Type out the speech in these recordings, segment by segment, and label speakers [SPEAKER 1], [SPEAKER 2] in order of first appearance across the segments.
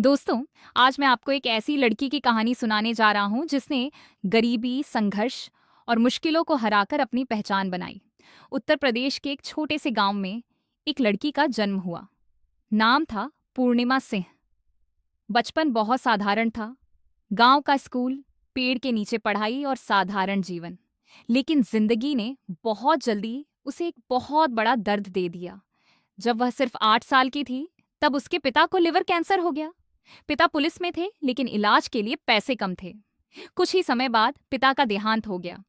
[SPEAKER 1] दोस्तों, आज मैं आपको एक ऐसी लड़की की कहानी सुनाने जा रहा हूँ जिसने गरीबी, संघर्ष और मुश्किलों को हराकर अपनी पहचान बनाई। उत्तर प्रदेश के एक छोटे से गांव में एक लड़की का जन्म हुआ। नाम था पूर्णिमा सिंह। बचपन बहुत साधारण था। गांव का स्कूल, पेड़ के नीचे पढ़ाई और साधारण जीवन। लेकिन जिंदगी ने बहुत जल्दी उसे एक बहुत बड़ा दर्द दे दिया। जब वह सिर्फ 8 साल की थी, तब उसके पिता को लिवर कैंसर हो गया। पिता पुलिस में थे, लेकिन इलाज के लिए पैसे कम थे। कुछ ही समय बाद पिता का देहांत हो गया।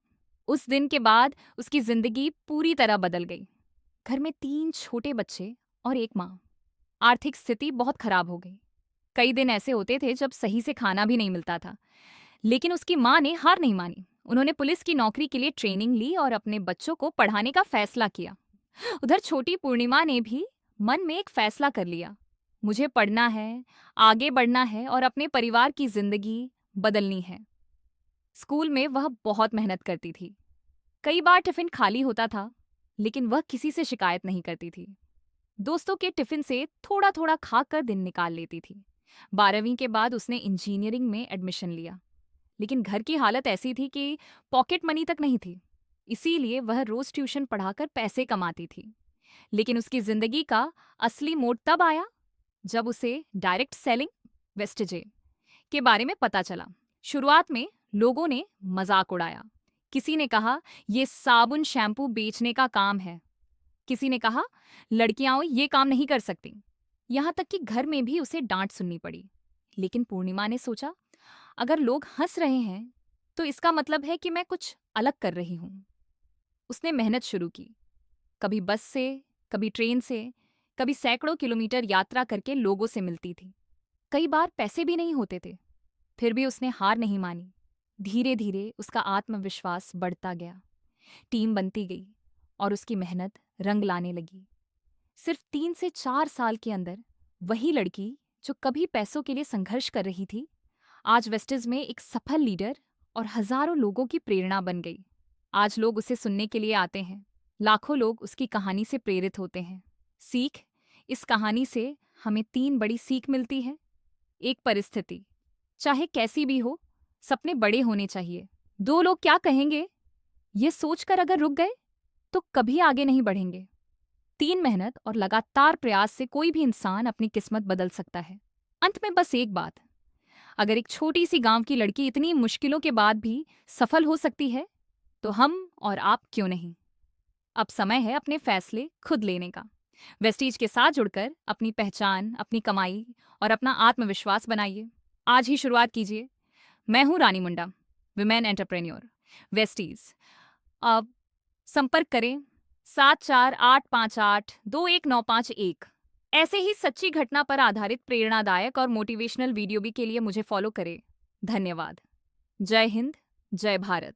[SPEAKER 1] उस दिन के बाद उसकी जिंदगी पूरी तरह बदल गई। घर में 3 छोटे बच्चे और एक माँ। आर्थिक स्थिति बहुत खराब हो गई। कई दिन ऐसे होते थे जब सही से खाना भी नहीं मिलता था। लेकिन उसकी माँ ने हार नहीं मानी। उन्होंने पुलिस की नौकरी के लिए ट्रेनिंग ली और अपने बच्चों को पढ़ाने का फैसला किया। उधर छोटी पूर्णिमा ने भी मन में एक फैसला कर लिया। मुझे पढ़ना है, आगे बढ़ना है और अपने परिवार की जिंदगी बदलनी है। स्कूल में वह बहुत मेहनत करती थी। कई बार टिफिन खाली होता था, लेकिन वह किसी से शिकायत नहीं करती थी। दोस्तों के टिफिन से थोड़ा थोड़ा खाकर दिन निकाल लेती थी। 12वीं के बाद उसने इंजीनियरिंग में एडमिशन लिया। लेकिन घर की हालत ऐसी थी कि पॉकेट मनी तक नहीं थी। इसीलिए वह रोज ट्यूशन पढ़ाकर पैसे कमाती थी। लेकिन उसकी जिंदगी का असली मोड़ तब आया जब उसे डायरेक्ट सेलिंग, वेस्टेजे के बारे में पता चला। शुरुआत में लोगों ने मजाक उड़ाया। किसी ने कहा ये साबुन शैम्पू बेचने का काम है। किसी ने कहा लड़कियां ये काम नहीं कर सकती। यहाँ तक कि घर में भी उसे डांट सुननी पड़ी। लेकिन पूर्णिमा ने सोचा, अगर लोग हंस रहे हैं तो इसका मतलब है कि मैं कुछ अलग कर रही हूँ। उसने मेहनत शुरू की। कभी बस से, कभी ट्रेन से, कभी सैकड़ों किलोमीटर यात्रा करके लोगों से मिलती थी। कई बार पैसे भी नहीं होते थे। फिर भी उसने हार नहीं मानी। धीरे धीरे उसका आत्मविश्वास बढ़ता गया। टीम बनती गई और उसकी मेहनत रंग लाने लगी। सिर्फ 3 से 4 साल के अंदर वही लड़की जो कभी पैसों के लिए संघर्ष कर रही थी, आज वेस्टेज में एक सफल लीडर और हजारों लोगों की प्रेरणा बन गई। आज लोग उसे सुनने के लिए आते हैं। लाखों लोग उसकी कहानी से प्रेरित होते हैं। सीख, इस कहानी से हमें 3 बड़ी सीख मिलती है। एक, परिस्थिति चाहे कैसी भी हो, सपने बड़े होने चाहिए। 2, लोग क्या कहेंगे, ये सोचकर अगर रुक गए तो कभी आगे नहीं बढ़ेंगे। 3, मेहनत और लगातार प्रयास से कोई भी इंसान अपनी किस्मत बदल सकता है। अंत में बस एक बात, अगर एक छोटी सी गांव की लड़की इतनी मुश्किलों के बाद भी सफल हो सकती है, तो हम और आप क्यों नहीं। अब समय है अपने फैसले खुद लेने का। वेस्टीज के साथ जुड़कर अपनी पहचान, अपनी कमाई और अपना आत्मविश्वास बनाइए। आज ही शुरुआत कीजिए। मैं हूं रानी मुंडा, विमेन एंटरप्रेन्योर, वेस्टीज। अब संपर्क करें 7485821951। ऐसे ही सच्ची घटना पर आधारित प्रेरणादायक और मोटिवेशनल वीडियो भी के लिए मुझे फॉलो करें। धन्यवाद। जय हिंद, जय भारत।